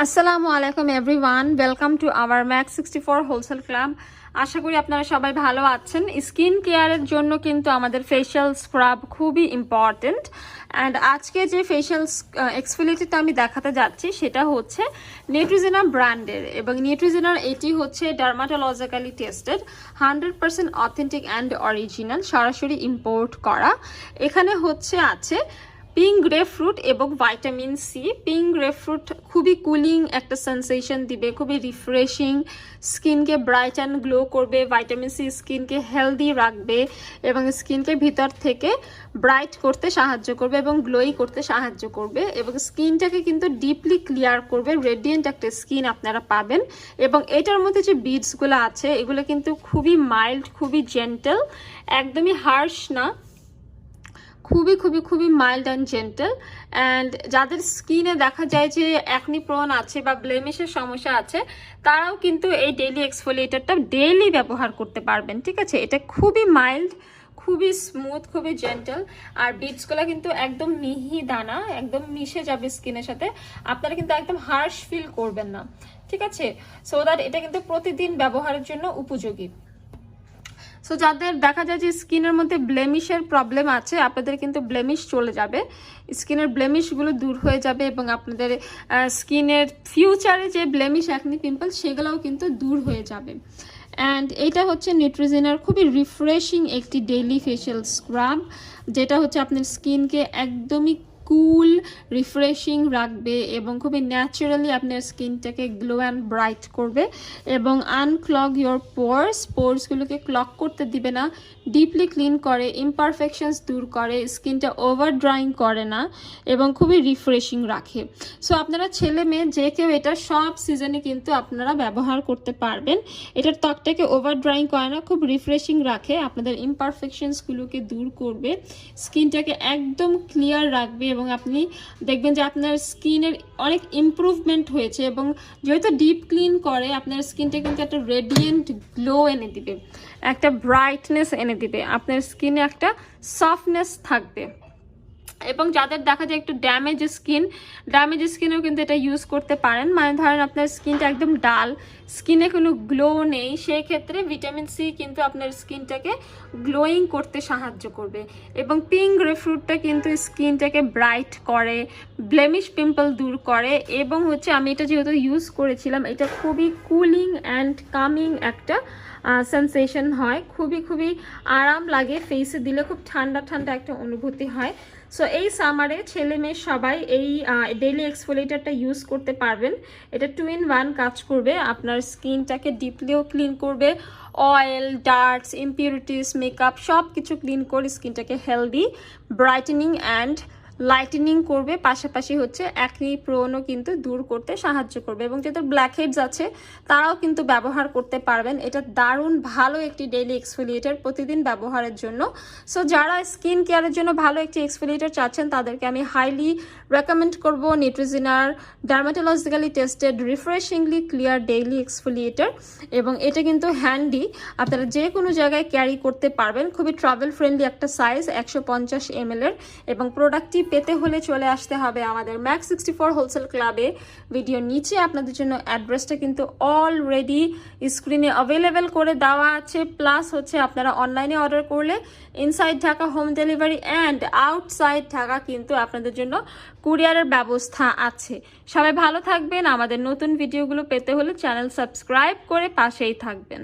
আসসালামু আলাইকুম everyone, welcome to our Mak64 Wholesale Club। আশা করি আপনারা সবাই ভালো আছেন। স্কিন কেয়ারের জন্য কিন্তু আমাদের ফেশিয়াল স্ক্রাব খুবই ইম্পর্টেন্ট। অ্যান্ড আজকে যে ফেশিয়াল এক্সফোলিয়েটরটা আমি দেখাতে যাচ্ছি সেটা হচ্ছে নিউট্রিজেনা ব্র্যান্ডের, এবং নিউট্রিজেনার এটি হচ্ছে dermatologically tested, 100% authentic and original, সরাসরি ইম্পোর্ট করা। এখানে আছে পিঙ্ক গ্রেপফ্রুট এবং ভাইটামিন সি। পিঙ্ক গ্রেপফ্রুট খুবই কুলিং একটা সেন্সেশন দিবে, খুবই রিফ্রেশিং, স্কিনকে ব্রাইট অ্যান্ড গ্লো করবে। ভাইটামিন সি স্কিনকে হেলদি রাখবে এবং স্কিনকে ভিতর থেকে ব্রাইট করতে সাহায্য করবে এবং গ্লোই করতে সাহায্য করবে, এবং স্কিনটাকে কিন্তু ডিপলি ক্লিয়ার করবে। রেডিয়েন্ট একটা স্কিন আপনারা পাবেন। এবং এটার মধ্যে যে বিডসগুলো আছে এগুলো কিন্তু খুবই মাইল্ড, খুবই জেন্টেল, একদমই হার্শ না, খুবই খুবই খুবই মাইল্ড অ্যান্ড জেন্টেল। অ্যান্ড যাদের স্কিনে দেখা যায় যে অ্যাকনি প্রোন আছে বা ব্লেমিশের সমস্যা আছে, তারাও কিন্তু এই ডেইলি এক্সফোলিয়েটরটা ডেইলি ব্যবহার করতে পারবেন। ঠিক আছে, এটা খুবই মাইল্ড, খুবই স্মুথ, খুবই জেন্টেল। আর বিটসগুলো কিন্তু একদম মিহি দানা, একদম মিশে যাবে স্কিনের সাথে, আপনারা কিন্তু একদম হার্শ ফিল করবেন না। ঠিক আছে, সো দ্যাট এটা কিন্তু প্রতিদিন ব্যবহারের জন্য উপযোগী। সো যাদের দেখা যায় যে স্কিনের মধ্যে ব্লেমিশের প্রবলেম আছে, আপনাদের কিন্তু ব্লেমিশ চলে যাবে, স্কিনের ব্লেমিশগুলো দূর হয়ে যাবে, এবং আপনাদের স্কিনের ফিউচারে যে ব্লেমিশ অ্যাকনি পিম্পল সেগুলোও কিন্তু দূর হয়ে যাবে। অ্যান্ড এটা হচ্ছে নিউট্রিজেনার খুবই রিফ্রেশিং একটি ডেইলি ফেশিয়াল স্ক্রাব, যেটা হচ্ছে আপনার স্কিনকে একদমই কুল, রিফ্রেশিং রাখবে এবং খুবই ন্যাচারালি আপনার স্কিনটাকে গ্লো অ্যান্ড ব্রাইট করবে এবং আনক্লগ ইয়োর পোর্সগুলোকে ক্লগ করতে দিবে না, ডিপলি ক্লিন করে, ইমপারফেকশনস দূর করে, স্কিনটা ওভার ড্রাইং করে না এবং খুবই রিফ্রেশিং রাখে। সো আপনারা ছেলে মেয়ে যে কেউ এটা সব সিজনে কিন্তু আপনারা ব্যবহার করতে পারবেন। এটার ত্বকটাকে ওভার ড্রাইং করে না, খুব রিফ্রেশিং রাখে, আপনাদের ইমপারফেকশনসগুলোকে দূর করবে, স্কিনটাকে একদম ক্লিয়ার রাখবে এবং আপনি দেখবেন যে আপনার স্কিনের অনেক ইমপ্রুভমেন্ট হয়েছে। এবং যেহেতু ডিপ ক্লিন করে, আপনার স্কিনটা কিন্তু একটা রেডিয়েন্ট গ্লো এনে দিবে, একটা ব্রাইটনেস এনে দিবে, আপনার স্কিনে একটা সফটনেস থাকবে। এবং যাদের দেখা যায় একটু ড্যামেজ স্কিনেও কিন্তু এটা ইউজ করতে পারেন। মানে ধরেন আপনার স্কিনটা একদম ডাল, স্কিনে কোনো গ্লো নেই, সেই ক্ষেত্রে ভিটামিন সি কিন্তু আপনার স্কিনটাকে গ্লোয়িং করতে সাহায্য করবে। এবং পিঙ্ক গ্রেপফ্রুটটা কিন্তু স্কিনটাকে ব্রাইট করে, ব্লেমিশ পিম্পল দূর করে, এবং আমি এটা যেহেতু ইউজ করেছিলাম, এটা খুবই কুলিং অ্যান্ড কামিং একটা সেন্সেশন হয়, খুবই খুবই আরাম লাগে, ফেসে দিলে খুব ঠান্ডা ঠান্ডা একটা অনুভূতি হয়। সো এই সামারে ছেলে মেয়ে সবাই এই ডেইলি এক্সফোলিয়েটরটা ইউজ করতে পারবেন। এটা 2-in-1 কাজ করবে, আপনার স্কিনটাকে ডিপলিও ক্লিন করবে, অয়েল, ডার্টস, ইম্পিউরিটিস, মেকআপ সব কিছু ক্লিন করে স্কিনটাকে হেলদি, ব্রাইটেনিং অ্যান্ড লাইটেনিং করবে, পাশাপাশি অ্যাকনি প্রোনও কিন্তু দূর করতে সাহায্য করবে। এবং যাদের ব্ল্যাক হেডস আছে তারাও কিন্তু ব্যবহার করতে পারবেন। এটা দারুণ ভালো একটি ডেইলি এক্সফোলিয়েটর প্রতিদিন ব্যবহারের জন্য। সো যারা স্কিন কেয়ারের জন্য ভালো একটি এক্সফোলিয়েটর চাচ্ছেন তাদেরকে আমি হাইলি রেকমেন্ড করব নিউট্রিজেনার dermatologically tested refreshingly clear daily exfoliator. এবং এটা কিন্তু হ্যান্ডি, আপনারা যে কোনো জায়গায় ক্যারি করতে পারবেন, খুবই ট্রাভেল ফ্রেন্ডলি একটা সাইজ, 150 ml এর। এবং প্রোডাক্টটি পেতে হলে চলে আসতে হবে আমাদের Mak64 হোলসেল ক্লাবে। ভিডিও নিচে আপনাদের জন্য অ্যাড্রেসটা কিন্তু অলরেডি স্ক্রিনে অ্যাভেলেবেল করে দেওয়া আছে। প্লাস আপনারা অনলাইনে অর্ডার করলে inside Dhaka home delivery and outside Dhaka কিন্তু আপনাদের জন্য কুরিয়ারের ব্যবস্থা আছে। সবাই ভালো থাকবেন। আমাদের নতুন ভিডিওগুলো পেতে হলে চ্যানেল সাবস্ক্রাইব করে পাশেই থাকবেন।